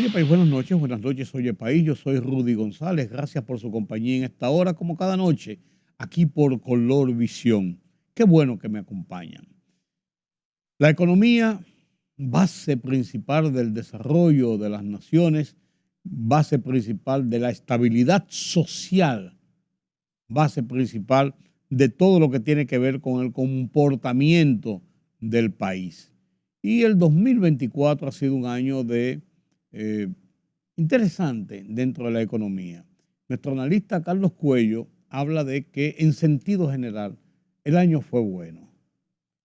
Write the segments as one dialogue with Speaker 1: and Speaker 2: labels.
Speaker 1: Oye, país, buenas noches, oye, país, yo soy Rudy González, gracias por su compañía en esta hora, como cada noche, aquí por Color Visión. Qué bueno que me acompañan. La economía, base principal del desarrollo de las naciones, base principal de la estabilidad social, base principal de todo lo que tiene que ver con el comportamiento del país. Y el 2024 ha sido un año interesante dentro de la economía. Nuestro analista Carlos Cuello habla de que en sentido general el año fue bueno.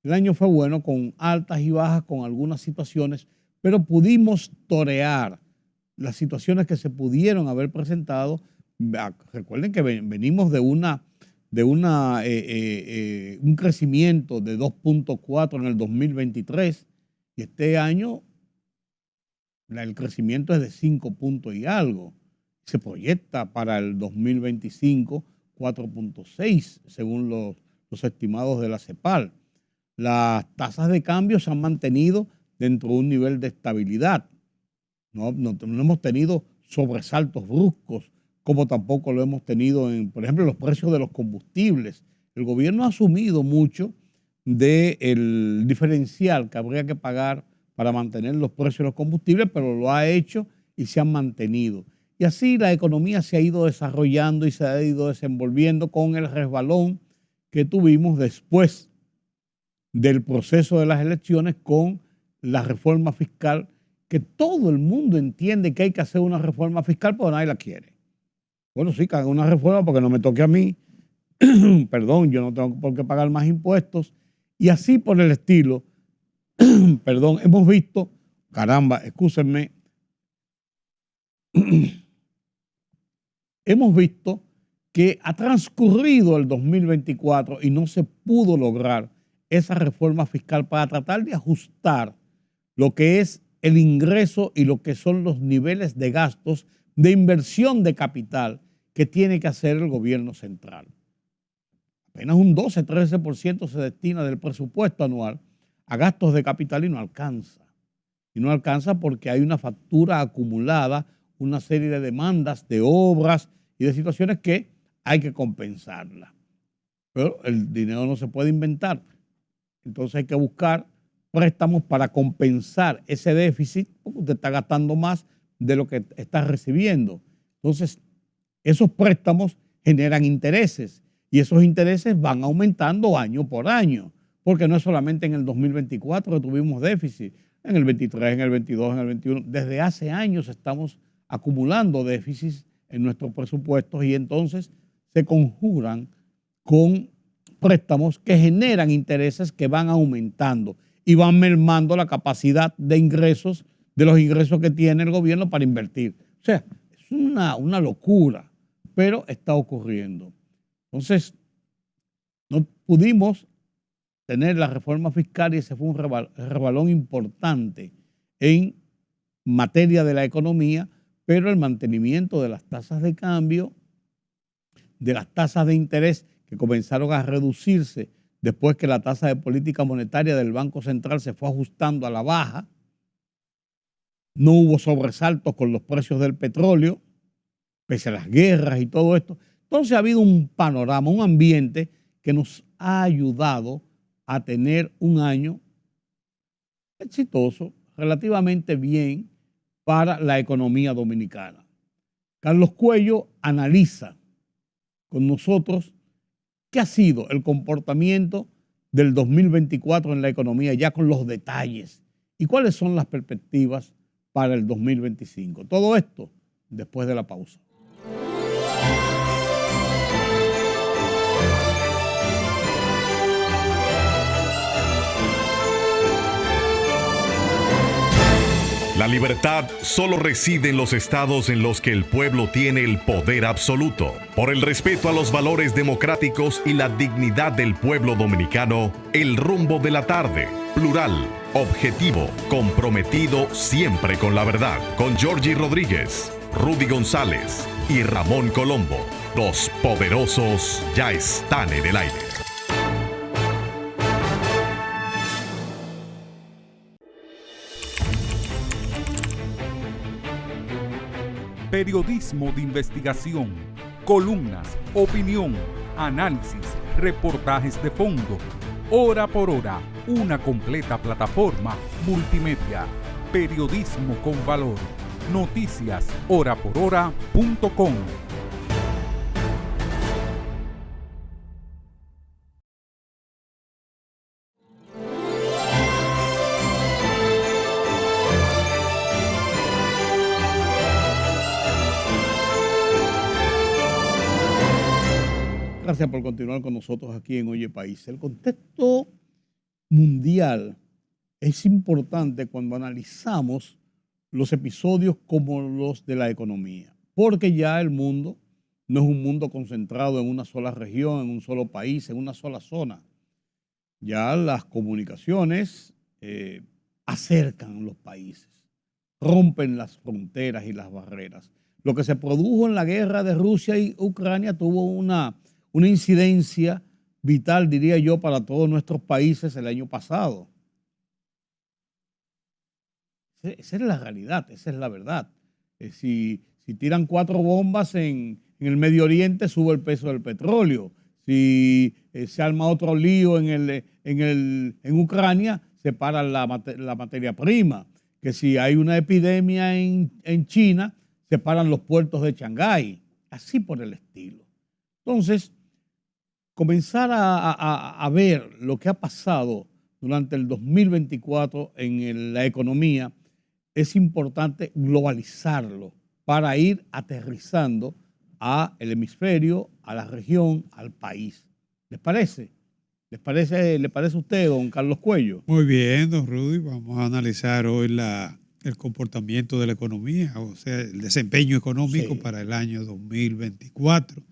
Speaker 1: El año fue bueno con altas y bajas, con algunas situaciones, pero pudimos torear las situaciones que se pudieron haber presentado. Recuerden que venimos de un crecimiento de 2.4 en el 2023 y este año el crecimiento es de 5 puntos y algo. Se proyecta para el 2025 4.6 según los estimados de la CEPAL. Las tasas de cambio se han mantenido dentro de un nivel de estabilidad. No hemos tenido sobresaltos bruscos, como tampoco lo hemos tenido por ejemplo, los precios de los combustibles. El gobierno ha asumido mucho del diferencial que habría que pagar para mantener los precios de los combustibles, pero lo ha hecho y se han mantenido. Y así la economía se ha ido desarrollando y se ha ido desenvolviendo con el resbalón que tuvimos después del proceso de las elecciones con la reforma fiscal, que todo el mundo entiende que hay que hacer una reforma fiscal, pero nadie la quiere. Bueno, sí, que haga una reforma porque no me toque a mí. Perdón, yo no tengo por qué pagar más impuestos. Y así por el estilo, perdón, hemos visto, caramba, excúsenme, hemos visto que ha transcurrido el 2024 y no se pudo lograr esa reforma fiscal para tratar de ajustar lo que es el ingreso y lo que son los niveles de gastos de inversión de capital que tiene que hacer el gobierno central. Apenas un 12-13% se destina del presupuesto anual a gastos de capital y no alcanza. Y no alcanza porque hay una factura acumulada, una serie de demandas, de obras y de situaciones que hay que compensarla. Pero el dinero no se puede inventar. Entonces hay que buscar préstamos para compensar ese déficit, porque usted está gastando más de lo que está recibiendo. Entonces, esos préstamos generan intereses y esos intereses van aumentando año por año, porque no es solamente en el 2024 que tuvimos déficit, en el 23, en el 22, en el 21. Desde hace años estamos acumulando déficits en nuestros presupuestos y entonces se conjuran con préstamos que generan intereses que van aumentando y van mermando la capacidad de ingresos, de los ingresos que tiene el gobierno para invertir. O sea, es una locura, pero está ocurriendo. Entonces, no pudimos tener la reforma fiscal y ese fue un rebalón importante en materia de la economía, pero el mantenimiento de las tasas de cambio, de las tasas de interés que comenzaron a reducirse después que la tasa de política monetaria del Banco Central se fue ajustando a la baja. No hubo sobresaltos con los precios del petróleo, pese a las guerras y todo esto. Entonces ha habido un panorama, un ambiente que nos ha ayudado a tener un año exitoso, relativamente bien para la economía dominicana. Carlos Cuello analiza con nosotros qué ha sido el comportamiento del 2024 en la economía, ya con los detalles, y cuáles son las perspectivas para el 2025. Todo esto después de la pausa.
Speaker 2: La libertad solo reside en los estados en los que el pueblo tiene el poder absoluto. Por el respeto a los valores democráticos y la dignidad del pueblo dominicano, El Rumbo de la Tarde, plural, objetivo, comprometido siempre con la verdad. Con Georgie Rodríguez, Rudy González y Ramón Colombo. Los poderosos ya están en el aire.
Speaker 3: periodismo de investigación, columnas, opinión, análisis, reportajes de fondo. Hora por hora, una completa plataforma multimedia. Periodismo con valor. Noticias horaporhora.com.
Speaker 1: Gracias por continuar con nosotros aquí en Oye País. El contexto mundial es importante cuando analizamos los episodios como los de la economía, porque ya el mundo no es un mundo concentrado en una sola región, en un solo país, en una sola zona. Ya las comunicaciones acercan los países, rompen las fronteras y las barreras. Lo que se produjo en la guerra de Rusia y Ucrania tuvo una incidencia vital, diría yo, para todos nuestros países el año pasado. Esa es la realidad, esa es la verdad. Si tiran 4 bombas en el Medio Oriente, sube el precio del petróleo. Si se arma otro lío en Ucrania, se para la materia prima. Que si hay una epidemia en China, se paran los puertos de Shanghái. Así por el estilo. Entonces, comenzar a ver lo que ha pasado durante el 2024 en la economía, es importante globalizarlo para ir aterrizando al hemisferio, a la región, al país. ¿Les parece? ¿Le parece a usted, don Carlos Cuello?
Speaker 4: Muy bien, don Rudy. Vamos a analizar hoy el comportamiento de la economía, o sea, el desempeño económico para el año 2024.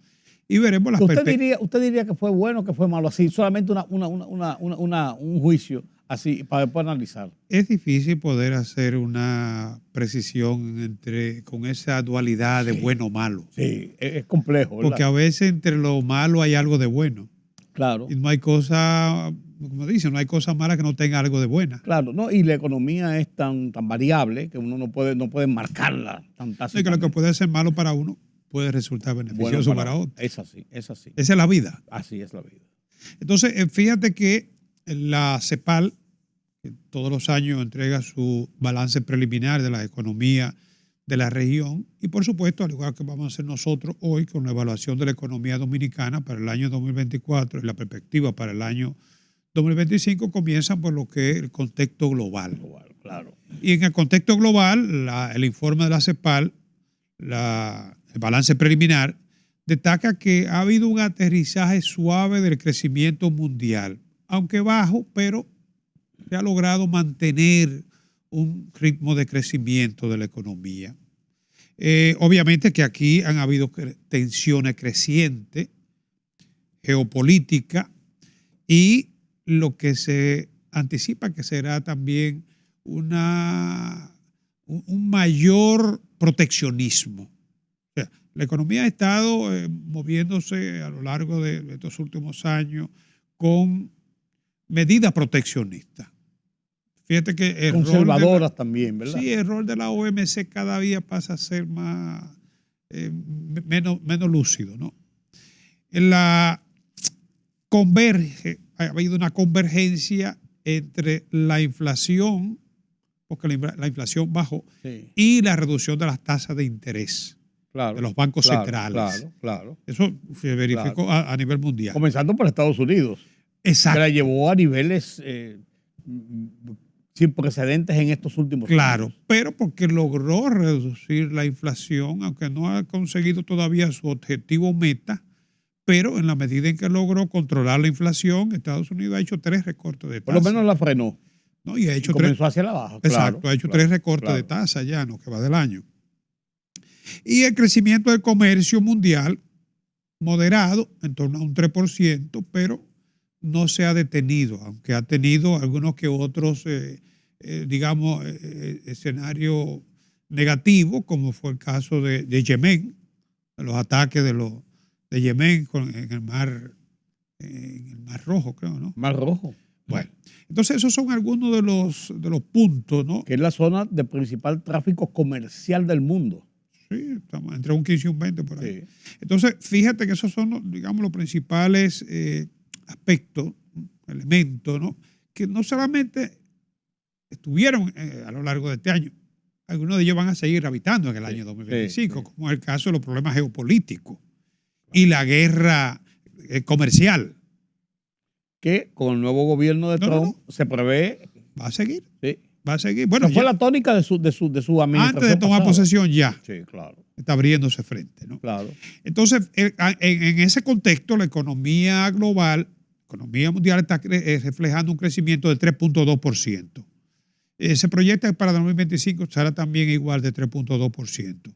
Speaker 4: Y veremos las perspectivas.
Speaker 1: ¿Usted diría que fue bueno, que fue malo? Así, solamente un juicio así para después analizar.
Speaker 4: Es difícil poder hacer una precisión con esa dualidad de bueno o malo.
Speaker 1: Sí, es complejo, ¿verdad?
Speaker 4: Porque a veces entre lo malo hay algo de bueno.
Speaker 1: Claro.
Speaker 4: Y no hay cosa, como dicen, no hay cosa mala que no tenga algo de buena.
Speaker 1: Claro, ¿no? Y la economía es tan variable que uno no puede marcarla tan tácitamente.
Speaker 4: Y que lo que puede ser malo para uno puede resultar beneficioso para otro.
Speaker 1: Es así, es así.
Speaker 4: Esa es la vida.
Speaker 1: Así es la vida.
Speaker 4: Entonces, fíjate que la CEPAL, que todos los años entrega su balance preliminar de la economía de la región, y por supuesto, al igual que vamos a hacer nosotros hoy con la evaluación de la economía dominicana para el año 2024 y la perspectiva para el año 2025, comienzan por lo que es el contexto global.
Speaker 1: Claro.
Speaker 4: Y en el contexto global, el informe de la CEPAL, el balance preliminar, destaca que ha habido un aterrizaje suave del crecimiento mundial, aunque bajo, pero se ha logrado mantener un ritmo de crecimiento de la economía. Obviamente que aquí han habido tensiones crecientes, geopolítica, y lo que se anticipa que será también un mayor proteccionismo. O sea, la economía ha estado moviéndose a lo largo de estos últimos años con medidas proteccionistas. Fíjate que
Speaker 1: conservadoras también, ¿verdad?
Speaker 4: Sí, el rol de la OMC cada día pasa a ser menos lúcido, ¿no? Ha habido una convergencia entre la inflación, porque la inflación bajó, sí, y la reducción de las tasas de interés de los bancos centrales.
Speaker 1: Claro.
Speaker 4: Eso se verificó a nivel mundial.
Speaker 1: Comenzando por Estados Unidos.
Speaker 4: Exacto.
Speaker 1: Que la llevó a niveles sin precedentes en estos últimos años.
Speaker 4: Claro, pero porque logró reducir la inflación, aunque no ha conseguido todavía su objetivo meta, pero en la medida en que logró controlar la inflación, Estados Unidos ha hecho 3 recortes de tasa.
Speaker 1: Por lo menos la frenó.
Speaker 4: ¿No? Y ha hecho
Speaker 1: comenzó hacia la baja.
Speaker 4: Exacto, ha hecho 3 recortes de tasa ya, ¿no? Que va del año. Y el crecimiento del comercio mundial, moderado, en torno a un 3%, pero no se ha detenido, aunque ha tenido algunos que otros, escenarios negativos, como fue el caso de Yemen, de los ataques de Yemen en el Mar Rojo, creo, ¿no?
Speaker 1: Mar Rojo.
Speaker 4: Bueno, entonces esos son algunos de los puntos, ¿no?
Speaker 1: Que es la zona de principal tráfico comercial del mundo.
Speaker 4: Sí, estamos entre un 15 y un 20 por ahí.
Speaker 1: Sí.
Speaker 4: Entonces, fíjate que esos son, digamos, los principales aspectos, elementos, ¿no? Que no solamente estuvieron a lo largo de este año, algunos de ellos van a seguir habitando en el año 2025,
Speaker 1: sí.
Speaker 4: como es el caso de los problemas geopolíticos y la guerra comercial.
Speaker 1: Que con el nuevo gobierno de Trump se prevé.
Speaker 4: Va a seguir.
Speaker 1: Sí.
Speaker 4: Va a seguir. Bueno,
Speaker 1: fue la tónica de su administración.
Speaker 4: Antes de tomar posesión ya.
Speaker 1: Sí, claro.
Speaker 4: Está abriéndose frente, ¿no?
Speaker 1: Claro.
Speaker 4: Entonces, en ese contexto, la economía global, la economía mundial está reflejando un crecimiento de 3.2%. Se proyecta que para 2025 será también igual de 3.2%.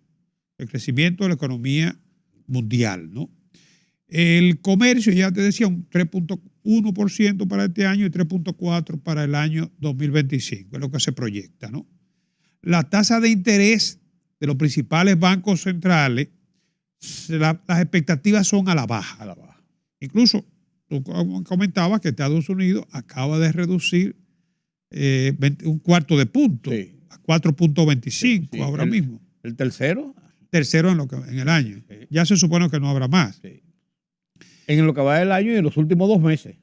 Speaker 4: El crecimiento de la economía mundial, ¿no? El comercio, ya te decía, un 3.1% para este año y 3.4% para el año 2025, es lo que se proyecta, ¿no? La tasa de interés de los principales bancos centrales, las expectativas son a la baja.
Speaker 1: A la baja.
Speaker 4: Incluso, tú comentabas que Estados Unidos acaba de reducir un cuarto de punto,
Speaker 1: sí,
Speaker 4: a 4.25 sí, ahora mismo.
Speaker 1: ¿El tercero?
Speaker 4: Tercero en el año. Sí. Ya se supone que no habrá más.
Speaker 1: Sí. En lo que va del año y en los últimos 2 meses.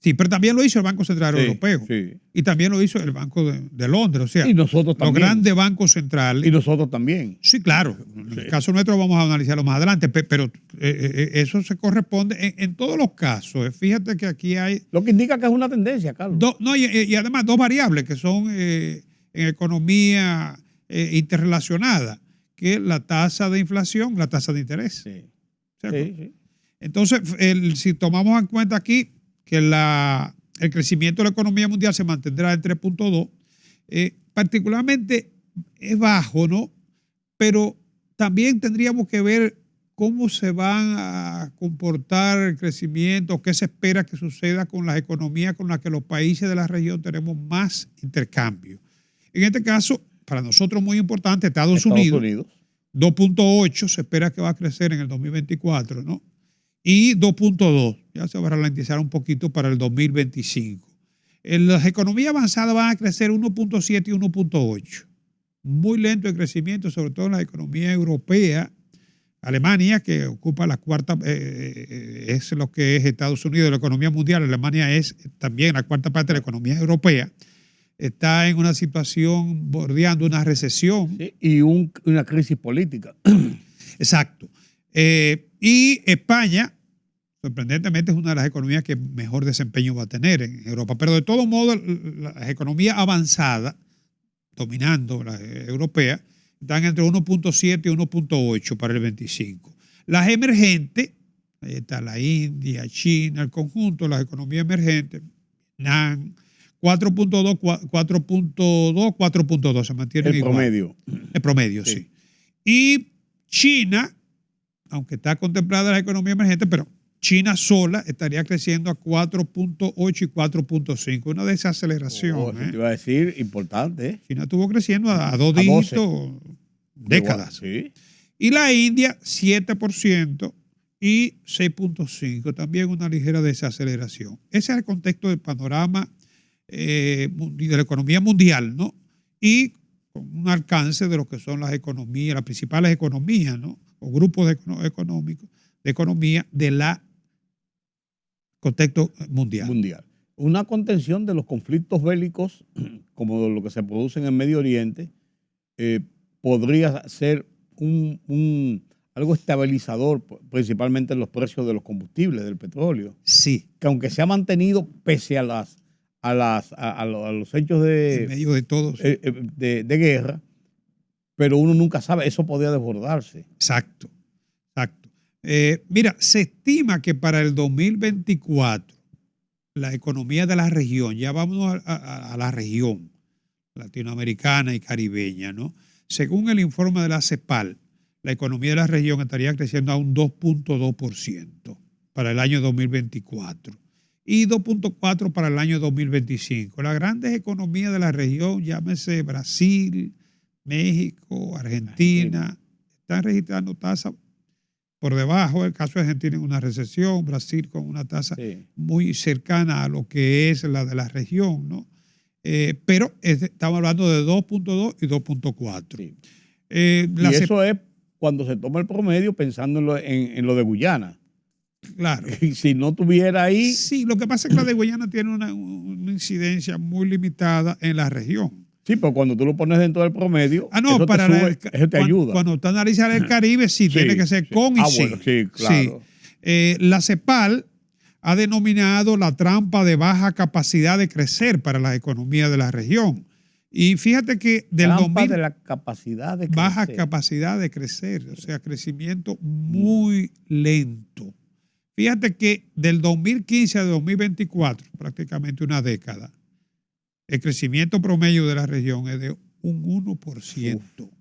Speaker 4: Sí, pero también lo hizo el Banco Central Europeo.
Speaker 1: Sí.
Speaker 4: Y también lo hizo el Banco de Londres. O sea,
Speaker 1: y nosotros también.
Speaker 4: Los grandes bancos centrales.
Speaker 1: Y nosotros también.
Speaker 4: Sí, claro. En el caso nuestro vamos a analizarlo más adelante, pero eso se corresponde en todos los casos. Fíjate que aquí hay...
Speaker 1: Lo que indica que es una tendencia, Carlos.
Speaker 4: Y además 2 variables que son en economía interrelacionada, que es la tasa de inflación, la tasa de interés.
Speaker 1: Sí.
Speaker 4: Sí. Entonces, si tomamos en cuenta aquí que el crecimiento de la economía mundial se mantendrá en 3.2, particularmente es bajo, ¿no? Pero también tendríamos que ver cómo se van a comportar el crecimiento, qué se espera que suceda con las economías con las que los países de la región tenemos más intercambio. En este caso, para nosotros muy importante, Estados Unidos. 2.8 se espera que va a crecer en el 2024, ¿no? Y 2.2, ya se va a ralentizar un poquito para el 2025. Las economías avanzadas van a crecer 1.7 y 1.8. Muy lento el crecimiento, sobre todo en la economía europea. Alemania, que ocupa la cuarta, es lo que es Estados Unidos de la economía mundial. Alemania es también la cuarta parte de la economía europea. Está en una situación bordeando una recesión.
Speaker 1: Sí, y una crisis política.
Speaker 4: Exacto. Y España, sorprendentemente, es una de las economías que mejor desempeño va a tener en Europa. Pero de todos modos, las economías avanzadas, dominando las europeas, están entre 1.7 y 1.8 para el 25. Las emergentes, ahí está la India, China, el conjunto de las economías emergentes, Vietnam, 4.2, 4.2 se mantienen igual.
Speaker 1: Promedio.
Speaker 4: El promedio, sí. Y China, aunque está contemplada la economía emergente, pero China sola estaría creciendo a 4.8 y 4.5. Una desaceleración.
Speaker 1: Te iba a decir, importante.
Speaker 4: China estuvo creciendo a 2 dígitos décadas.
Speaker 1: Sí.
Speaker 4: Y la India, 7% y 6.5%. También una ligera desaceleración. Ese es el contexto del panorama de la economía mundial, ¿no? Y con un alcance de lo que son las economías, las principales economías, ¿no? O grupos económicos de economía de la contexto mundial.
Speaker 1: Una contención de los conflictos bélicos, como lo que se produce en el Medio Oriente, podría ser algo estabilizador, principalmente en los precios de los combustibles, del petróleo.
Speaker 4: Sí.
Speaker 1: Que aunque se ha mantenido pese a los hechos
Speaker 4: en medio de todos
Speaker 1: de guerra, pero uno nunca sabe, eso podría desbordarse.
Speaker 4: Exacto. Mira, se estima que para el 2024 la economía de la región, ya vamos a la región latinoamericana y caribeña, ¿no? Según el informe de la CEPAL, la economía de la región estaría creciendo a un 2.2% para el año 2024 y 2.4% para el año 2025. Las grandes economías de la región, llámese Brasil, México, Argentina, están registrando tasas por debajo. El caso de Argentina en una recesión, Brasil con una tasa muy cercana a lo que es la de la región, ¿no? Pero estamos hablando de 2.2 y 2.4.
Speaker 1: Sí. Y eso es cuando se toma el promedio pensando en lo de Guyana.
Speaker 4: Claro.
Speaker 1: Y si no tuviera ahí...
Speaker 4: Sí, lo que pasa es que la de Guyana tiene una incidencia muy limitada en la región.
Speaker 1: Sí, pero cuando tú lo pones dentro del promedio,
Speaker 4: No,
Speaker 1: eso
Speaker 4: para
Speaker 1: te sube, eso te ayuda.
Speaker 4: Cuando tú analizas el Caribe, sí, tiene que ser con y sin.
Speaker 1: Bueno, sí, claro.
Speaker 4: Sí. La CEPAL ha denominado la trampa de baja capacidad de crecer para las economías de la región. Y fíjate que del
Speaker 1: Trampa
Speaker 4: 2000,
Speaker 1: de la capacidad de crecer.
Speaker 4: baja capacidad de crecer, o sea, crecimiento muy lento. Fíjate que del 2015 a 2024, prácticamente una década, el crecimiento promedio de la región es de un 1%.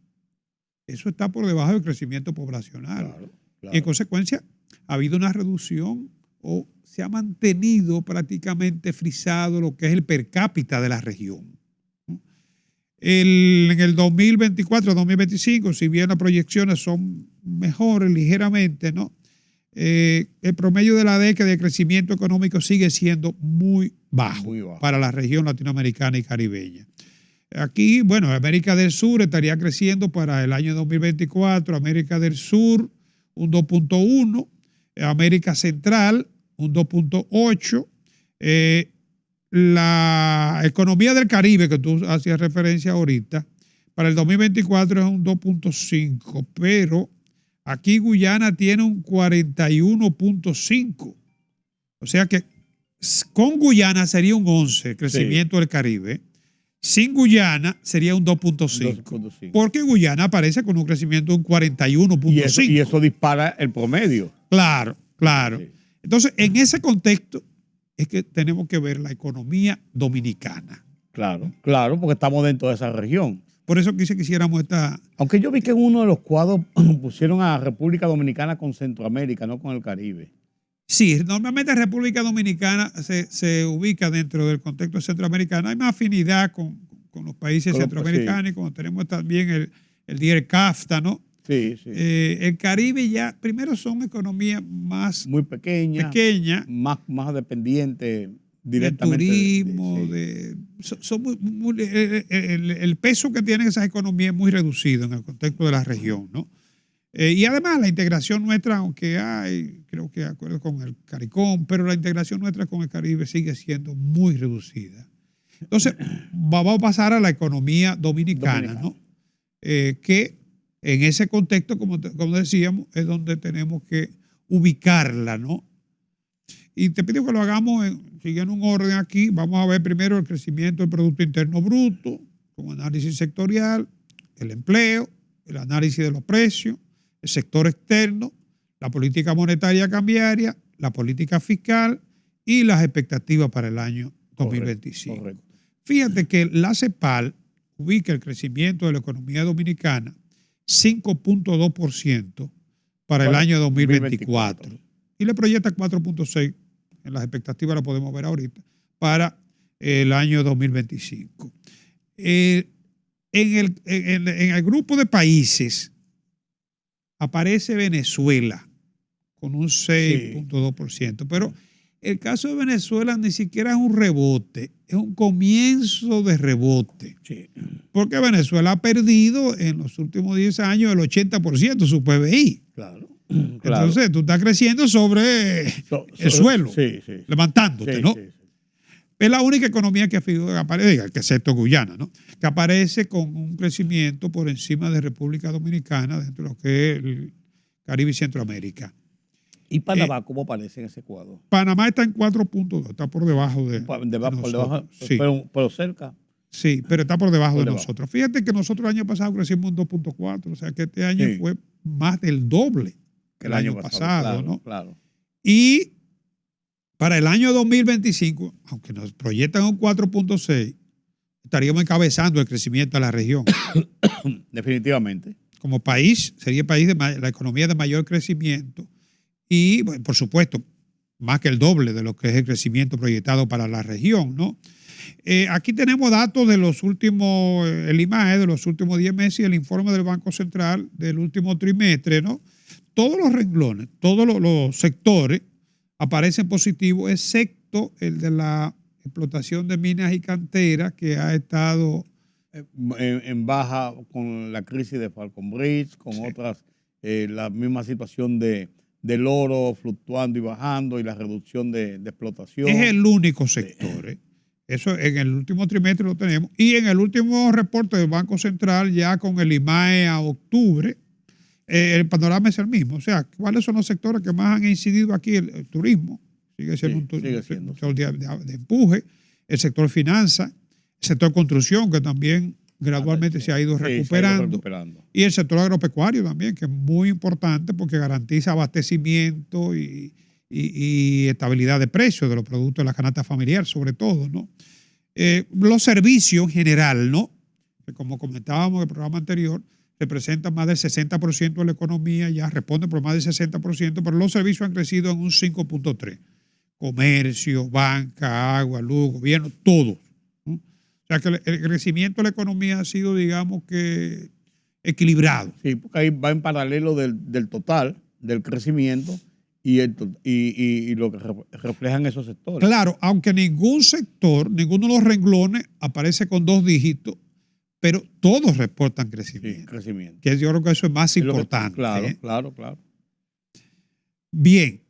Speaker 4: Eso está por debajo del crecimiento poblacional.
Speaker 1: Claro.
Speaker 4: Y en consecuencia, ha habido una reducción o se ha mantenido prácticamente frisado lo que es el per cápita de la región. En el 2024-2025, si bien las proyecciones son mejores ligeramente, ¿no? El promedio de la década de crecimiento económico sigue siendo muy bajo para la región latinoamericana y caribeña. Aquí, bueno, América del Sur estaría creciendo para el año 2024, América del Sur un 2.1, América Central un 2.8, la economía del Caribe, que tú hacías referencia ahorita, para el 2024 es un 2.5, pero aquí Guyana tiene un 41.5. O sea que con Guyana sería un 11 el crecimiento del Caribe. Sin Guyana sería un 2.5. Porque Guyana aparece con un crecimiento de un 41.5.
Speaker 1: Y eso dispara el promedio.
Speaker 4: Claro, claro. Sí. Entonces, en ese contexto es que tenemos que ver la economía dominicana.
Speaker 1: Claro, claro, porque estamos dentro de esa región.
Speaker 4: Por eso quisiéramos esta...
Speaker 1: Aunque yo vi que en uno de los cuadros pusieron a República Dominicana con Centroamérica, no con el Caribe.
Speaker 4: Sí, normalmente República Dominicana se ubica dentro del contexto centroamericano. Hay más afinidad con los países centroamericanos, sí. Como tenemos también el DIERCAFTA, ¿no?
Speaker 1: Sí, sí.
Speaker 4: El Caribe ya, primero son economías más...
Speaker 1: Muy pequeñas. Más dependientes directamente.
Speaker 4: Del turismo, son el peso que tienen esas economías es muy reducido en el contexto de la región, ¿no? Y además la integración nuestra, aunque hay, creo que de acuerdo con el CARICOM, pero la integración nuestra con el Caribe sigue siendo muy reducida. Entonces, vamos a pasar a la economía dominicana, ¿no? Que en ese contexto, como decíamos, es donde tenemos que ubicarla, ¿no? Y te pido que lo hagamos siguiendo un orden aquí. Vamos a ver primero el crecimiento del Producto Interno Bruto, con análisis sectorial, el empleo, el análisis de los precios, el sector externo, la política monetaria cambiaria, la política fiscal y las expectativas para el año 2025. Correcto. Fíjate que la CEPAL ubica el crecimiento de la economía dominicana 5.2% para el año 2024 y le proyecta 4.6%, en las expectativas la podemos ver ahorita, para el año 2025. En el grupo de países aparece Venezuela con un 6.2%, pero el caso de Venezuela ni siquiera es un rebote, es un comienzo de rebote. Sí. Porque Venezuela ha perdido en los últimos 10 años el 80% de su PBI.
Speaker 1: Claro.
Speaker 4: Entonces tú estás creciendo sobre el suelo, levantándote, ¿no? Sí. Es la única economía que aparece, que excepto Guyana, ¿no? Que aparece con un crecimiento por encima de República Dominicana dentro de lo que es el Caribe y Centroamérica.
Speaker 1: ¿Y Panamá cómo aparece en ese cuadro?
Speaker 4: Panamá está en 4.2, está por debajo de
Speaker 1: por debajo,
Speaker 4: sí.
Speaker 1: pero cerca.
Speaker 4: Sí, pero está por debajo de nosotros. Fíjate que nosotros el año pasado crecimos en 2.4, o sea que este año fue más del doble que el año pasado,
Speaker 1: claro,
Speaker 4: ¿no?
Speaker 1: Claro.
Speaker 4: Y para el año 2025, aunque nos proyectan un 4.6, estaríamos encabezando el crecimiento de la región.
Speaker 1: Definitivamente.
Speaker 4: Como país, sería el país de la economía de mayor crecimiento y, bueno, por supuesto, más que el doble de lo que es el crecimiento proyectado para la región, ¿no? Aquí tenemos datos de los últimos, el IMAE de los últimos 10 meses y el informe del Banco Central del último trimestre, ¿no? Todos los renglones, todos los sectores aparecen positivos, excepto el de la explotación de minas y canteras, que ha estado
Speaker 1: en baja con la crisis de Falcon Bridge, con otras la misma situación del oro fluctuando y bajando y la reducción de explotación.
Speaker 4: Es el único sector. Eso en el último trimestre lo tenemos. Y en el último reporte del Banco Central, ya con el IMAE a octubre, el panorama es el mismo. O sea, ¿cuáles son los sectores que más han incidido aquí? El turismo sigue siendo un sector de empuje, el sector finanzas, el sector construcción, que también gradualmente se ha ido recuperando, y el sector agropecuario también, que es muy importante porque garantiza abastecimiento y estabilidad de precios de los productos de la canasta familiar, sobre todo, ¿no? Los servicios en general, ¿no? Que como comentábamos en el programa anterior, representan más del 60% de la economía, ya responden por más del 60%, pero los servicios han crecido en un 5.3%. Comercio, banca, agua, luz, gobierno, todo. ¿No? O sea que el crecimiento de la economía ha sido, digamos que, equilibrado.
Speaker 1: Sí, porque ahí va en paralelo del total, del crecimiento y lo que reflejan esos sectores.
Speaker 4: Claro, aunque ningún sector, ninguno de los renglones aparece con 2 dígitos, pero todos reportan crecimiento.
Speaker 1: Sí, crecimiento.
Speaker 4: Que yo creo que eso es más importante.
Speaker 1: Claro.
Speaker 4: Bien,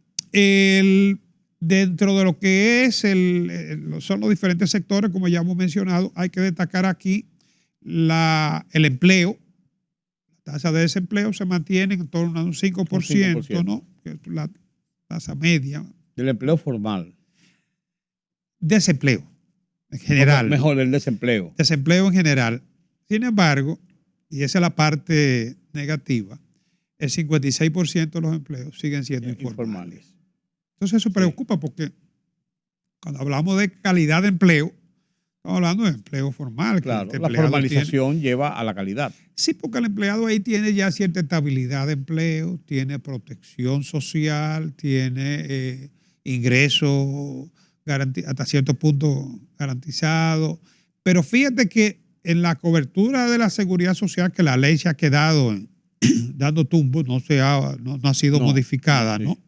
Speaker 4: dentro de lo que es son los diferentes sectores, como ya hemos mencionado, hay que destacar aquí el empleo. La tasa de desempleo se mantiene en torno a un 5%, ¿no? Que es la tasa media.
Speaker 1: Del empleo formal.
Speaker 4: Desempleo, en general.
Speaker 1: Mejor el desempleo.
Speaker 4: Desempleo en general. Sin embargo, y esa es la parte negativa, el 56% de los empleos siguen siendo informales. Entonces eso preocupa porque cuando hablamos de calidad de empleo, estamos hablando de empleo formal.
Speaker 1: Claro, la formalización lleva a la calidad.
Speaker 4: Sí, porque el empleado ahí tiene ya cierta estabilidad de empleo, tiene protección social, tiene ingresos hasta cierto punto garantizados. Pero fíjate que en la cobertura de la seguridad social, que la ley se ha quedado dando tumbos, no ha sido modificada, sí. ¿No?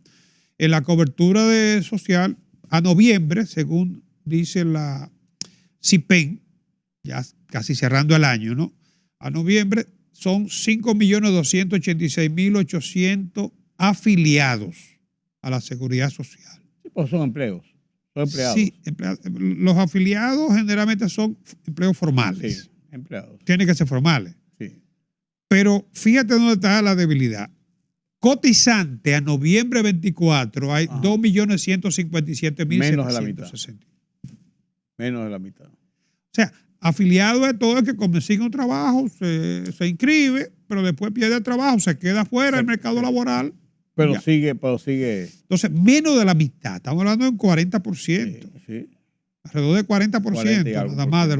Speaker 4: En la cobertura social, a noviembre, según dice la CIPEN, ya casi cerrando el año, ¿no? A noviembre son 5.286.800 afiliados a la seguridad social.
Speaker 1: Sí, pues son empleos. Son empleados.
Speaker 4: Sí, los afiliados generalmente son empleos formales.
Speaker 1: Sí, empleados.
Speaker 4: Tienen que ser formales.
Speaker 1: Sí.
Speaker 4: Pero fíjate dónde está la debilidad. Cotizante a noviembre 24 hay 2.157.760.
Speaker 1: Menos de la mitad. Menos de la mitad.
Speaker 4: O sea, afiliado de todo el que consigue un trabajo, se inscribe, pero después pierde el trabajo, se queda fuera del mercado laboral.
Speaker 1: Pero sigue.
Speaker 4: Entonces, menos de la mitad. Estamos hablando de un 40%.
Speaker 1: Sí.
Speaker 4: Alrededor del 40% nada más de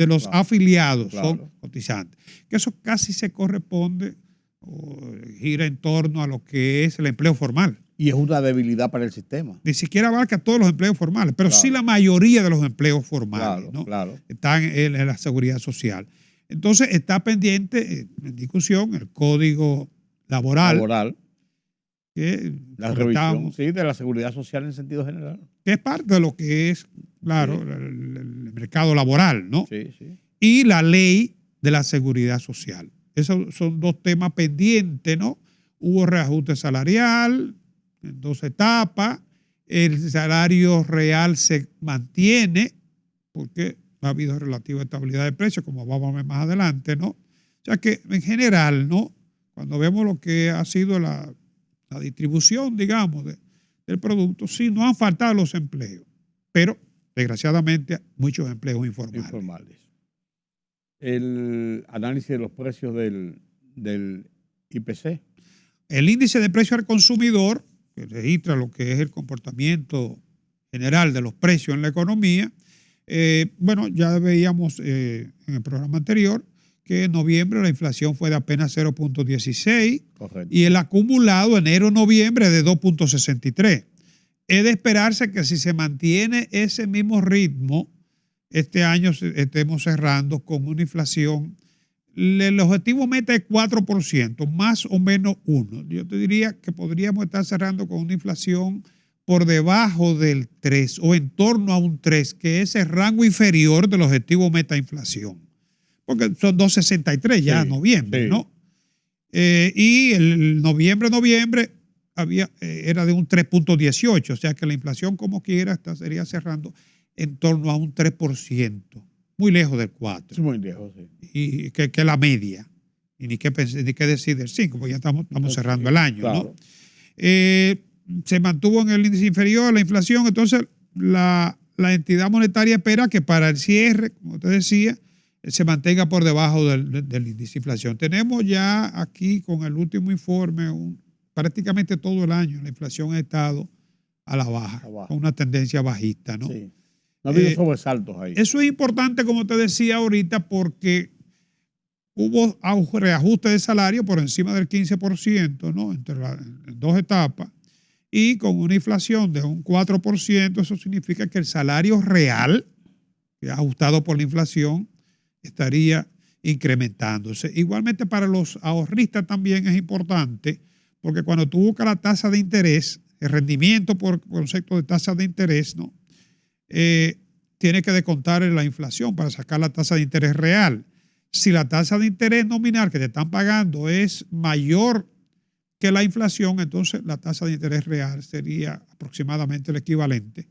Speaker 4: los afiliados son cotizantes. Que eso casi se corresponde o gira en torno a lo que es el empleo formal.
Speaker 1: Y es una debilidad para el sistema.
Speaker 4: Ni siquiera abarca todos los empleos formales, pero sí la mayoría de los empleos formales, ¿no? Están en la seguridad social. Entonces está pendiente en discusión el código laboral.
Speaker 1: La revisión, de la seguridad social en sentido general.
Speaker 4: Que es parte de lo que es, el mercado laboral, ¿no?
Speaker 1: Sí.
Speaker 4: Y la ley de la seguridad social. Esos son 2 temas pendientes, ¿no? Hubo reajuste salarial en 2 etapas. El salario real se mantiene porque ha habido relativa estabilidad de precios, como vamos a ver más adelante, ¿no? O sea que en general, ¿no? Cuando vemos lo que ha sido la distribución, digamos, del producto, sí, no han faltado los empleos, pero desgraciadamente muchos empleos informales.
Speaker 1: El análisis de los precios del IPC.
Speaker 4: El índice de precio al consumidor, que registra lo que es el comportamiento general de los precios en la economía, ya veíamos en el programa anterior que en noviembre la inflación fue de apenas 0.16 y el acumulado enero-noviembre de 2.63. Es de esperarse que si se mantiene ese mismo ritmo, este año estemos cerrando con una inflación, el objetivo meta es 4%, más o menos 1%. Yo te diría que podríamos estar cerrando con una inflación por debajo del 3 o en torno a un 3, que es el rango inferior del objetivo meta inflación. Porque son 2.63 ya en noviembre, ¿no? Y el noviembre era de un 3.18, o sea que la inflación como quiera estaría cerrando en torno a un 3%, muy lejos del 4%.
Speaker 1: Sí, muy lejos, sí.
Speaker 4: Y que la media, y ni qué decir del 5%, porque ya estamos cerrando el año,
Speaker 1: claro.
Speaker 4: ¿no? Se mantuvo en el índice inferior la inflación, entonces la entidad monetaria espera que para el cierre, como te decía, se mantenga por debajo del índice de inflación. Tenemos ya aquí con el último informe, prácticamente todo el año la inflación ha estado a la baja, con una tendencia bajista, ¿no?
Speaker 1: Sí. No ha habido sobresaltos ahí.
Speaker 4: Eso es importante, como te decía ahorita, porque hubo reajuste de salario por encima del 15%, ¿no? En 2 etapas, y con una inflación de un 4%, eso significa que el salario real, ajustado por la inflación, estaría incrementándose. Igualmente para los ahorristas también es importante, porque cuando tú buscas la tasa de interés, el rendimiento por concepto de tasa de interés, ¿no? Tiene que descontar la inflación para sacar la tasa de interés real. Si la tasa de interés nominal que te están pagando es mayor que la inflación, entonces la tasa de interés real sería aproximadamente el equivalente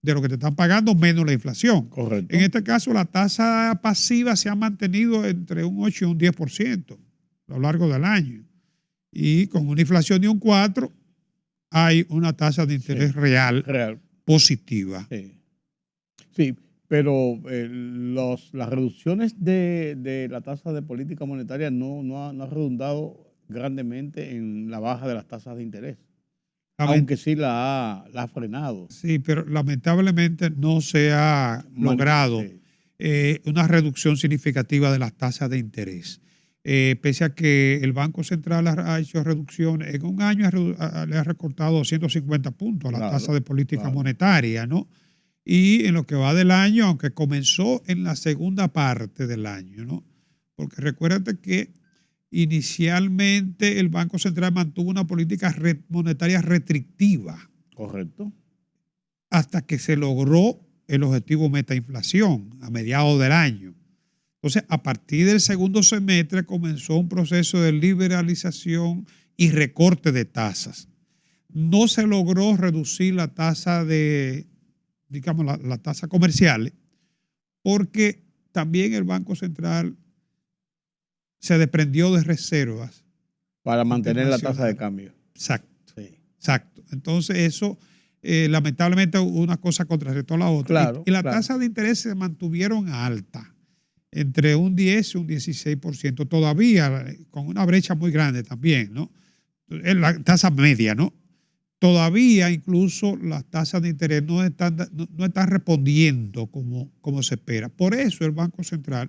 Speaker 4: de lo que te están pagando menos la inflación.
Speaker 1: Correcto.
Speaker 4: En este caso, la tasa pasiva se ha mantenido entre un 8 y un 10% a lo largo del año. Y con una inflación de un 4, hay una tasa de interés real positiva.
Speaker 1: Sí, pero las reducciones de la tasa de política monetaria no ha redundado grandemente en la baja de las tasas de interés, aunque sí la ha frenado.
Speaker 4: Sí, pero lamentablemente no se ha logrado una reducción significativa de las tasas de interés. Pese a que el Banco Central ha hecho reducciones, en un año le ha recortado 250 puntos a la tasa de política monetaria, ¿no? Y en lo que va del año, aunque comenzó en la segunda parte del año, ¿no? Porque recuérdate que inicialmente el Banco Central mantuvo una política monetaria restrictiva.
Speaker 1: Correcto.
Speaker 4: Hasta que se logró el objetivo metainflación a mediados del año. Entonces, a partir del segundo semestre comenzó un proceso de liberalización y recorte de tasas. No se logró reducir la tasa la tasa comercial, porque también el Banco Central se desprendió de reservas
Speaker 1: para mantener la tasa de cambio.
Speaker 4: Exacto. Sí. Exacto. Entonces eso, lamentablemente, una cosa contrarrestó la otra.
Speaker 1: Claro,
Speaker 4: y la tasa de interés se mantuvieron alta, entre un 10 y un 16%, todavía con una brecha muy grande también, ¿no? La tasa media, ¿no? Todavía incluso las tasas de interés no están respondiendo como se espera. Por eso el Banco Central,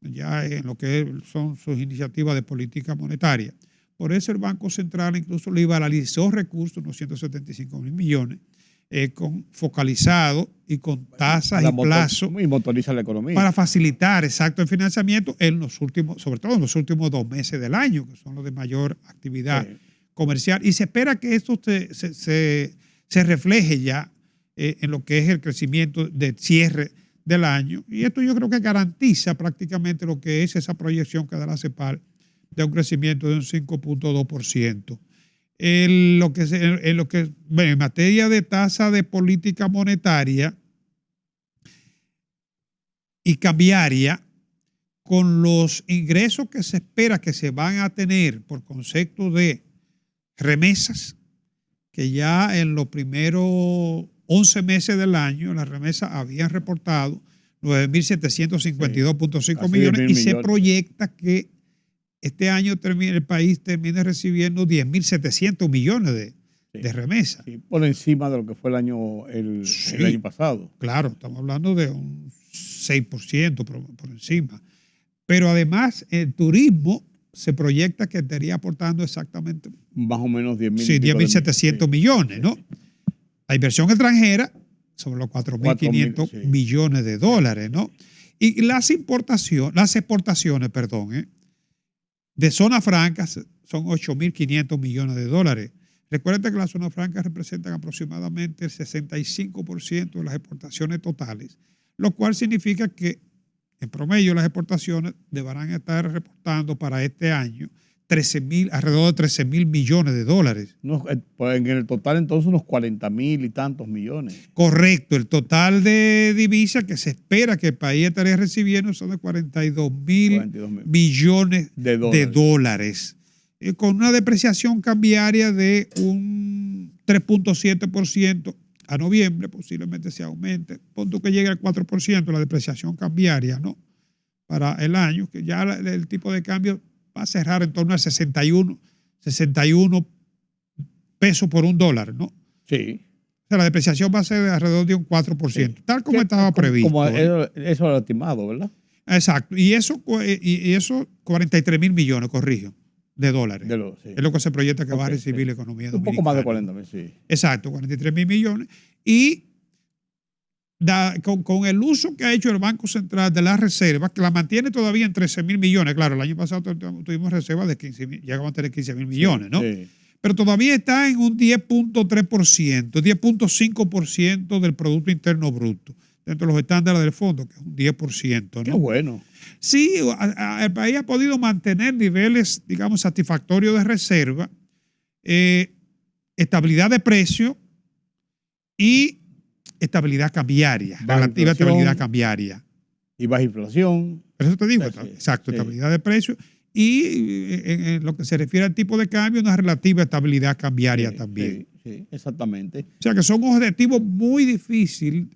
Speaker 4: ya en lo que son sus iniciativas de política monetaria, por eso el Banco Central incluso liberalizó recursos, unos 175 mil millones, focalizado y con tasas y plazos.
Speaker 1: Y motoriza la economía.
Speaker 4: Para facilitar exacto el financiamiento sobre todo en los últimos 2 meses del año, que son los de mayor actividad comercial. Y se espera que esto se refleje ya en lo que es el crecimiento de cierre del año. Y esto yo creo que garantiza prácticamente lo que es esa proyección que da la CEPAL de un crecimiento de un 5.2%. En materia de tasa de política monetaria y cambiaria, con los ingresos que se espera que se van a tener por concepto de remesas, que ya en los primeros 11 meses del año las remesas habían reportado 9.752.5 millones y se proyecta que este año el país termine recibiendo 10.700 millones de remesas.
Speaker 1: Sí, por encima de lo que fue el año pasado.
Speaker 4: Claro, estamos hablando de un 6% por encima. Pero además el turismo se proyecta que estaría aportando exactamente
Speaker 1: más o menos 10.000.
Speaker 4: Sí, 10.700 millones, ¿no? La inversión extranjera sobre los 4.500 millones de dólares, ¿no? Y las exportaciones, de zonas francas son 8.500 millones de dólares. Recuerden que las zonas francas representan aproximadamente el 65% de las exportaciones totales, lo cual significa que en promedio las exportaciones deberán estar reportando para este año alrededor de 13,000 millones de dólares.
Speaker 1: Pues en el total entonces unos 40,000 y tantos millones.
Speaker 4: Correcto, el total de divisas que se espera que el país estaría recibiendo son de 42,000 millones de dólares. Con una depreciación cambiaria de un 3.7% a noviembre, posiblemente se aumente. Pon tú que llegue al 4% la depreciación cambiaria, ¿no? Para el año, que ya el tipo de cambio va a cerrar en torno a 61 pesos por un dólar, ¿no?
Speaker 1: Sí.
Speaker 4: O sea, la depreciación va a ser de alrededor de un 4%, sí, tal como estaba previsto.
Speaker 1: Como eso era lo estimado, ¿verdad?
Speaker 4: Exacto. Y eso 43,000 millones, corrijo, de dólares.
Speaker 1: Sí.
Speaker 4: Es lo que se proyecta que va a recibir la economía dominicana.
Speaker 1: Un poco más de 40,000, sí.
Speaker 4: Exacto, 43,000 millones. Y con el uso que ha hecho el Banco Central de las reservas, que la mantiene todavía en 13,000 millones. Claro, el año pasado tuvimos reservas de 15,000, llegamos a tener 15,000 millones, ¿no? Sí. Pero todavía está en un 10.3%, 10.5% del Producto Interno Bruto, dentro de los estándares del fondo, que es un 10%, ¿no?
Speaker 1: Qué bueno.
Speaker 4: Sí, el país ha podido mantener niveles, digamos, satisfactorios de reserva, estabilidad de precio y estabilidad cambiaria, relativa estabilidad cambiaria.
Speaker 1: Y baja inflación.
Speaker 4: Por eso te digo, exacto, sí. Estabilidad de precio y en lo que se refiere al tipo de cambio, una relativa estabilidad cambiaria también.
Speaker 1: Sí, exactamente.
Speaker 4: O sea que son objetivos muy difíciles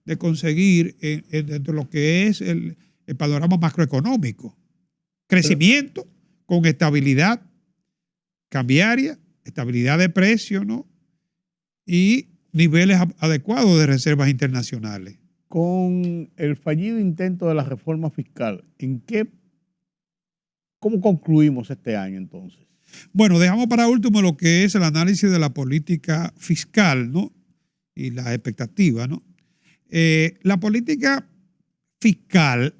Speaker 4: de conseguir dentro de lo que es el panorama macroeconómico. Crecimiento con estabilidad cambiaria, estabilidad de precio, ¿no? Y niveles adecuados de reservas internacionales.
Speaker 1: Con el fallido intento de la reforma fiscal, ¿cómo concluimos este año entonces?
Speaker 4: Bueno, dejamos para último lo que es el análisis de la política fiscal, ¿no? Y las expectativas, ¿no? La política fiscal,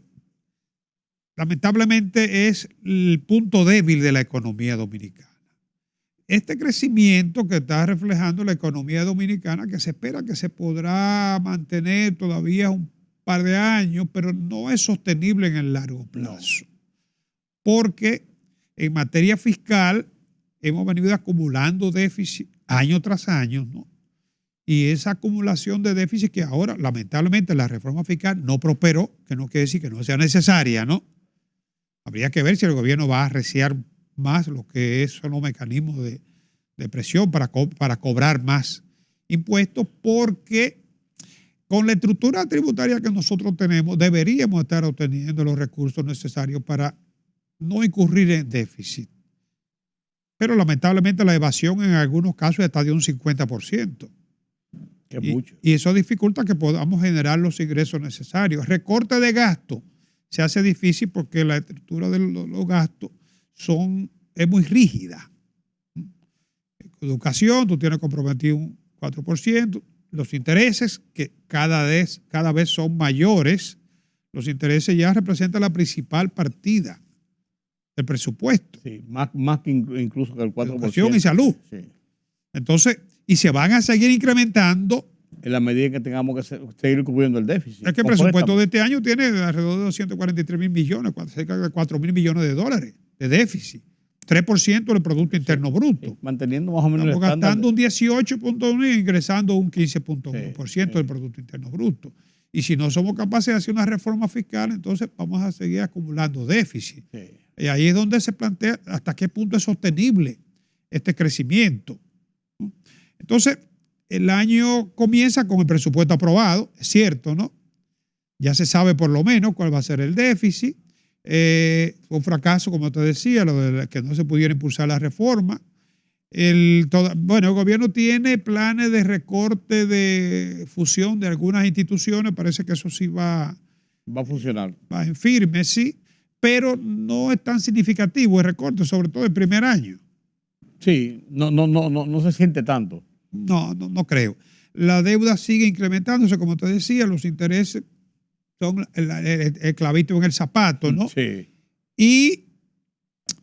Speaker 4: lamentablemente, es el punto débil de la economía dominicana. Este crecimiento que está reflejando la economía dominicana, que se espera que se podrá mantener todavía un par de años, pero no es sostenible en el largo plazo. No. Porque en materia fiscal hemos venido acumulando déficit año tras año, ¿no? Y esa acumulación de déficit que ahora, lamentablemente, la reforma fiscal no prosperó, que no quiere decir que no sea necesaria, ¿no? Habría que ver si el gobierno va a arreciar más lo que son los mecanismos de presión para cobrar más impuestos, porque con la estructura tributaria que nosotros tenemos deberíamos estar obteniendo los recursos necesarios para no incurrir en déficit. Pero lamentablemente la evasión en algunos casos está de un 50%.
Speaker 1: Que mucho.
Speaker 4: Y eso dificulta que podamos generar los ingresos necesarios. Recorte de gasto se hace difícil porque la estructura de los gastos es muy rígida. Educación, tú tienes comprometido un 4%, los intereses que cada vez son mayores, los intereses ya representan la principal partida del presupuesto.
Speaker 1: Sí, más que incluso que el 4%.
Speaker 4: Educación y salud. Sí. Entonces, y se van a seguir incrementando
Speaker 1: en la medida que tengamos que seguir cubriendo el déficit.
Speaker 4: Es que el presupuesto de este año tiene alrededor de 243,000 millones, cerca de 4,000 millones de dólares de déficit. 3% del Producto Interno Bruto.
Speaker 1: Sí, manteniendo más o menos
Speaker 4: estamos gastando un 18.1 y ingresando un 15.1% del Producto Interno Bruto. Y si no somos capaces de hacer una reforma fiscal, entonces vamos a seguir acumulando déficit. Sí. Y ahí es donde se plantea hasta qué punto es sostenible este crecimiento. Entonces, el año comienza con el presupuesto aprobado, es cierto, ¿no? Ya se sabe por lo menos cuál va a ser el déficit. Fue un fracaso, como te decía, lo de que no se pudiera impulsar la reforma. El gobierno tiene planes de recorte, de fusión de algunas instituciones, parece que eso sí va
Speaker 1: a funcionar.
Speaker 4: Va en firme, sí, pero no es tan significativo el recorte, sobre todo el primer año.
Speaker 1: Sí, no se siente tanto.
Speaker 4: No creo. La deuda sigue incrementándose, como te decía, los intereses son el clavito en el zapato, ¿no?
Speaker 1: Sí.
Speaker 4: Y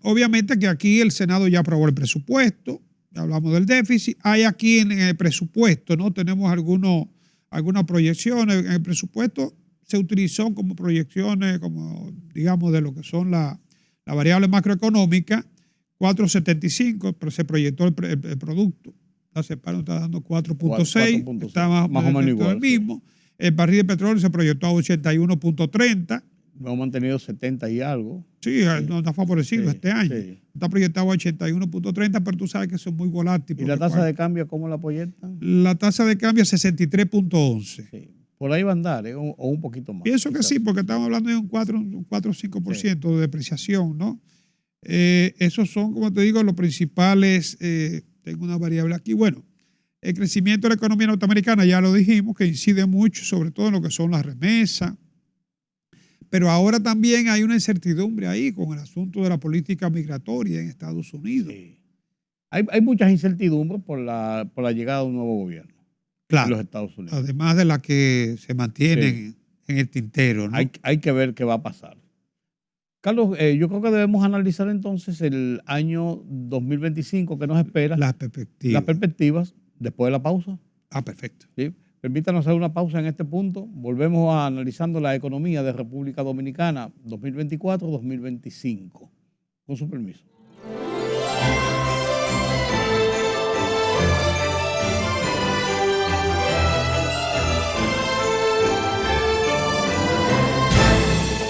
Speaker 4: obviamente que aquí el Senado ya aprobó el presupuesto, ya hablamos del déficit. Hay aquí en el presupuesto, ¿no? Tenemos algunas proyecciones. En el presupuesto se utilizó como proyecciones, como digamos, de lo que son la variable macroeconómica, 4.75, pero se proyectó el producto. La CEPAL nos está dando 4.6, está más o menos igual. Mismo. El barril de petróleo se proyectó a 81.30.
Speaker 1: Hemos mantenido 70 y algo.
Speaker 4: Sí, nos está favorecido este año. Sí. Está proyectado a 81.30, pero tú sabes que eso es muy volátil.
Speaker 1: ¿Y la tasa de cambio cómo la proyectan?
Speaker 4: La tasa de cambio es 63.11.
Speaker 1: Sí. Por ahí va a andar, o un poquito más.
Speaker 4: Pienso que sí, porque estamos hablando de un 4 o 5% de depreciación, ¿no? Esos son, como te digo, los principales. Tengo una variable aquí. Bueno, el crecimiento de la economía norteamericana, ya lo dijimos, que incide mucho, sobre todo en lo que son las remesas. Pero ahora también hay una incertidumbre ahí con el asunto de la política migratoria en Estados Unidos.
Speaker 1: Sí. Hay muchas incertidumbres por la llegada de un nuevo gobierno en los Estados Unidos.
Speaker 4: Además de la que se mantienen en el tintero, ¿no?
Speaker 1: Hay que ver qué va a pasar. Carlos, yo creo que debemos analizar entonces el año 2025 que nos espera.
Speaker 4: Las perspectivas
Speaker 1: después de la pausa.
Speaker 4: Perfecto.
Speaker 1: ¿Sí? Permítanos hacer una pausa en este punto. Volvemos analizando la economía de República Dominicana 2024-2025. Con su permiso.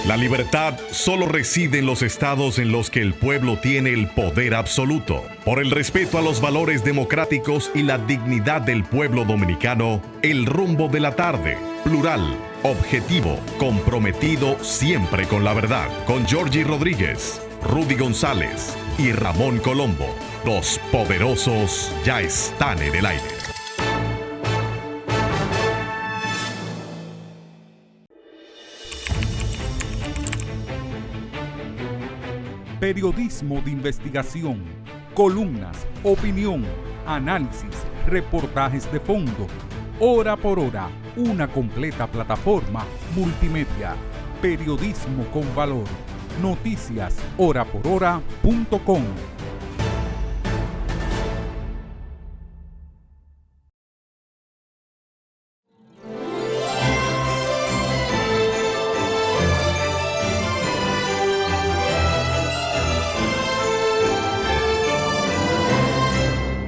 Speaker 2: La libertad solo reside en los estados en los que el pueblo tiene el poder absoluto. Por el respeto a los valores democráticos y la dignidad del pueblo dominicano, El Rumbo de la Tarde, plural, objetivo, comprometido siempre con la verdad. Con Georgie Rodríguez, Rudy González y Ramón Colombo. Los poderosos ya están en el aire.
Speaker 3: Periodismo de investigación, columnas, opinión, análisis, reportajes de fondo. Hora por hora, una completa plataforma multimedia. Periodismo con valor. Noticias horaporhora.com.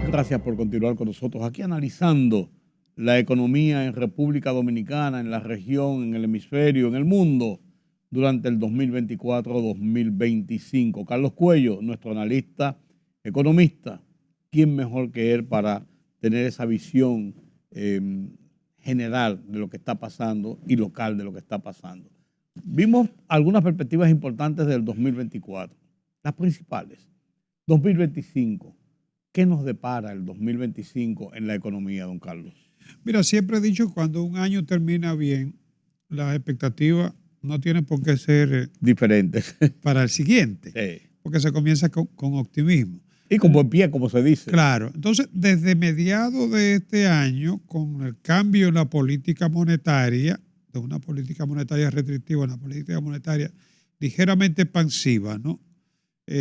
Speaker 1: Gracias por continuar con nosotros aquí analizando la economía en República Dominicana, en la región, en el hemisferio, en el mundo durante el 2024-2025. Carlos Cuello, nuestro analista economista, ¿quién mejor que él para tener esa visión general de lo que está pasando y local de lo que está pasando? Vimos algunas perspectivas importantes del 2024, las principales. 2025. ¿Qué nos depara el 2025 en la economía, don Carlos?
Speaker 4: Mira, siempre he dicho que cuando un año termina bien, las expectativas no tienen por qué ser
Speaker 1: diferentes
Speaker 4: para el siguiente, porque se comienza con optimismo.
Speaker 1: Y con buen pie, como se dice.
Speaker 4: Claro. Entonces, desde mediados de este año, con el cambio en la política monetaria, de una política monetaria restrictiva a una política monetaria ligeramente expansiva, ¿no?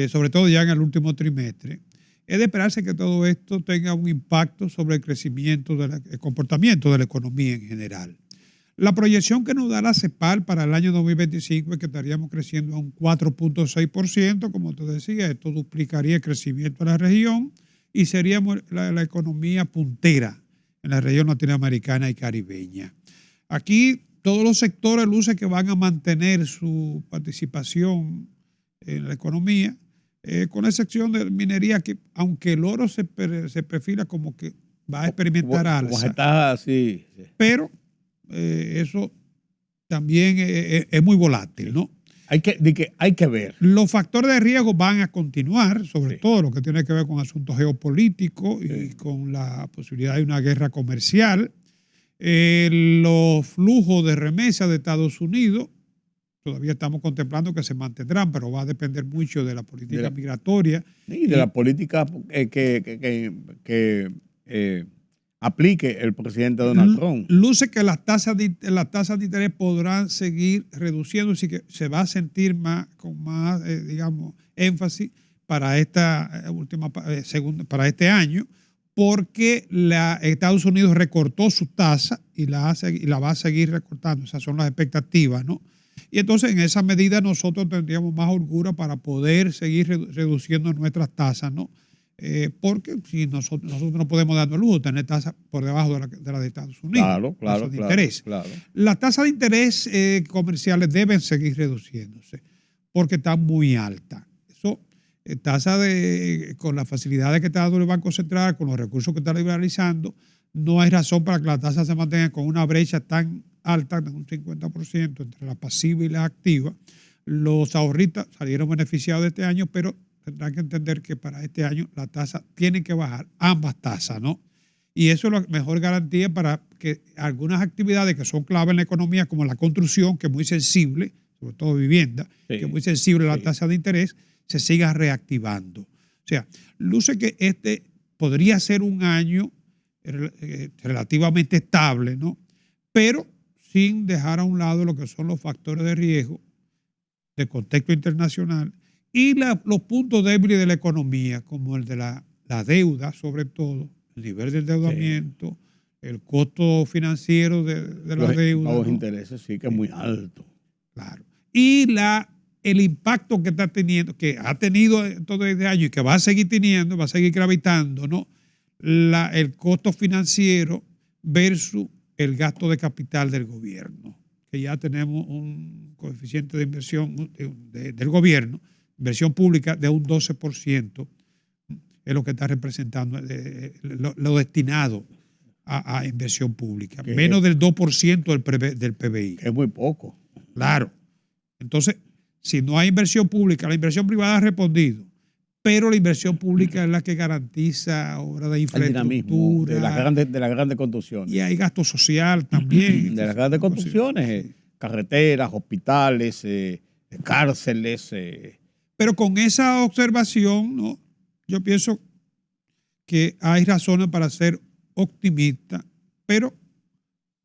Speaker 4: Sobre todo ya en el último trimestre, es de esperarse que todo esto tenga un impacto sobre el crecimiento, el comportamiento de la economía en general. La proyección que nos da la CEPAL para el año 2025 es que estaríamos creciendo a un 4.6%, como te decía, esto duplicaría el crecimiento de la región y seríamos la economía puntera en la región latinoamericana y caribeña. Aquí todos los sectores luce que van a mantener su participación en la economía, con excepción de minería, que aunque el oro se perfila como que va a experimentar alza.
Speaker 1: Como está así.
Speaker 4: Pero eso también es muy volátil, ¿no?
Speaker 1: Hay que ver.
Speaker 4: Los factores de riesgo van a continuar, sobre todo lo que tiene que ver con asuntos geopolíticos y con la posibilidad de una guerra comercial. Los flujos de remesas de Estados Unidos, todavía estamos contemplando que se mantendrán, pero va a depender mucho de la política migratoria.
Speaker 1: Y de la política que aplique el presidente Donald Trump.
Speaker 4: Luce que las tasas de interés podrán seguir reduciéndose y que se va a sentir con más énfasis para esta para este año, porque Estados Unidos recortó su tasa y la va a seguir recortando. Esas son las expectativas, ¿no? Y entonces en esa medida nosotros tendríamos más holgura para poder seguir reduciendo nuestras tasas, ¿no? Porque si nosotros no podemos darnos el lujo de tener tasas por debajo de la de Estados Unidos.
Speaker 1: Claro,
Speaker 4: de interés.
Speaker 1: claro.
Speaker 4: Las tasas de interés comerciales deben seguir reduciéndose porque están muy altas. Eso, con las facilidades que está dando el Banco Central, con los recursos que está liberalizando, no hay razón para que las tasas se mantengan con una brecha tan alta de un 50% entre la pasiva y la activa. Los ahorristas salieron beneficiados de este año, pero tendrán que entender que para este año la tasa tiene que bajar, ambas tasas, ¿no? Y eso es la mejor garantía para que algunas actividades que son clave en la economía, como la construcción, que es muy sensible, sobre todo vivienda, que es muy sensible a la tasa de interés, se siga reactivando. O sea, luce que este podría ser un año relativamente estable, ¿no? Pero sin dejar a un lado lo que son los factores de riesgo del contexto internacional y los puntos débiles de la economía, como el de la deuda, sobre todo, el nivel de endeudamiento, el costo financiero de la deuda.
Speaker 1: Los intereses sí que es muy alto.
Speaker 4: Claro. Y el impacto que está teniendo, que ha tenido todo este año y que va a seguir teniendo, va a seguir gravitando, ¿no? El costo financiero versus el gasto de capital del gobierno, que ya tenemos un coeficiente de inversión del gobierno, inversión pública de un 12%, es lo que está representando lo destinado a inversión pública, menos del 2% del PBI.
Speaker 1: Es muy poco.
Speaker 4: Claro. Entonces, si no hay inversión pública, la inversión privada ha respondido, pero la inversión pública es la que garantiza obras de infraestructura.
Speaker 1: De las grandes construcciones.
Speaker 4: Y hay gasto social también.
Speaker 1: De las grandes construcciones, carreteras, hospitales, cárceles.
Speaker 4: Pero con esa observación, ¿no? Yo pienso que hay razones para ser optimista, pero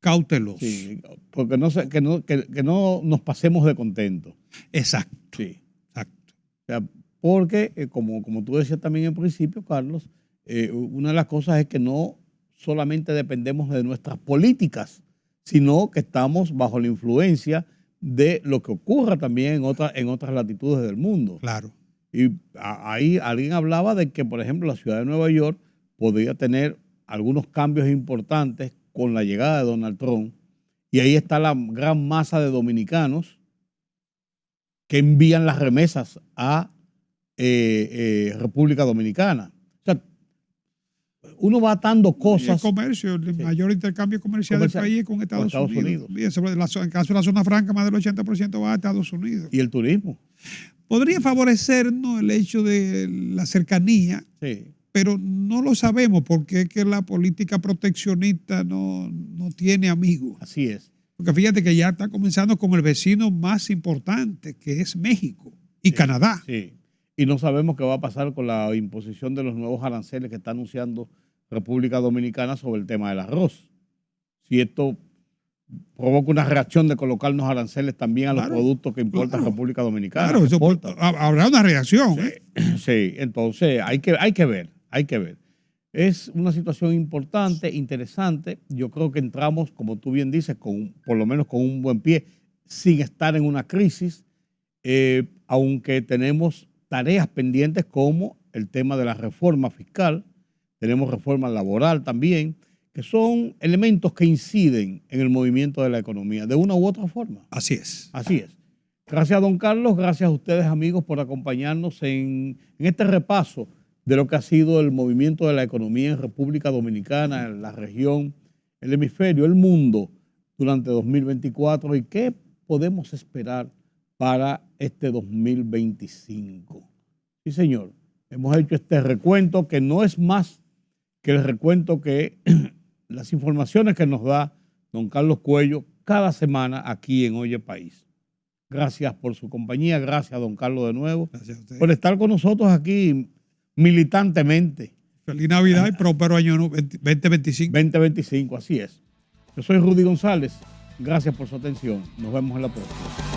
Speaker 4: cauteloso.
Speaker 1: Sí, porque que no nos pasemos de contentos.
Speaker 4: Exacto.
Speaker 1: Sí. Exacto. O sea, porque, como tú decías también en principio, Carlos, una de las cosas es que no solamente dependemos de nuestras políticas, sino que estamos bajo la influencia de lo que ocurra también en otras latitudes del mundo.
Speaker 4: Claro.
Speaker 1: Y ahí alguien hablaba de que, por ejemplo, la ciudad de Nueva York podría tener algunos cambios importantes con la llegada de Donald Trump. Y ahí está la gran masa de dominicanos que envían las remesas a República Dominicana. O sea, uno va atando cosas.
Speaker 4: El comercio, el mayor intercambio comercial del país es con Estados Unidos. Y en el caso de la zona franca, más del 80% va a Estados Unidos.
Speaker 1: Y el turismo.
Speaker 4: Podría favorecernos el hecho de la cercanía, pero no lo sabemos porque es que la política proteccionista no tiene amigos.
Speaker 1: Así es.
Speaker 4: Porque fíjate que ya está comenzando con el vecino más importante, que es México y Canadá.
Speaker 1: Sí. Y no sabemos qué va a pasar con la imposición de los nuevos aranceles que está anunciando República Dominicana sobre el tema del arroz. Si esto provoca una reacción de colocarnos aranceles también a los productos que importa República Dominicana.
Speaker 4: Claro, eso habrá una reacción.
Speaker 1: Sí, entonces hay que ver. Es una situación importante, interesante. Yo creo que entramos, como tú bien dices, por lo menos con un buen pie, sin estar en una crisis, aunque tenemos tareas pendientes como el tema de la reforma fiscal, tenemos reforma laboral también, que son elementos que inciden en el movimiento de la economía de una u otra forma.
Speaker 4: Así es.
Speaker 1: Así es. Gracias, don Carlos. Gracias a ustedes, amigos, por acompañarnos en este repaso de lo que ha sido el movimiento de la economía en República Dominicana, en la región, el hemisferio, el mundo durante 2024 y qué podemos esperar para este 2025. Sí, señor. Hemos hecho este recuento que no es más que el recuento que las informaciones que nos da don Carlos Cuello cada semana aquí en Oye País. Gracias por su compañía. Gracias, don Carlos, de nuevo.
Speaker 4: Gracias a usted.
Speaker 1: Por estar con nosotros aquí militantemente.
Speaker 4: Feliz Navidad y próspero año 2025.
Speaker 1: 2025, así es. Yo soy Rudy González. Gracias por su atención. Nos vemos en la próxima.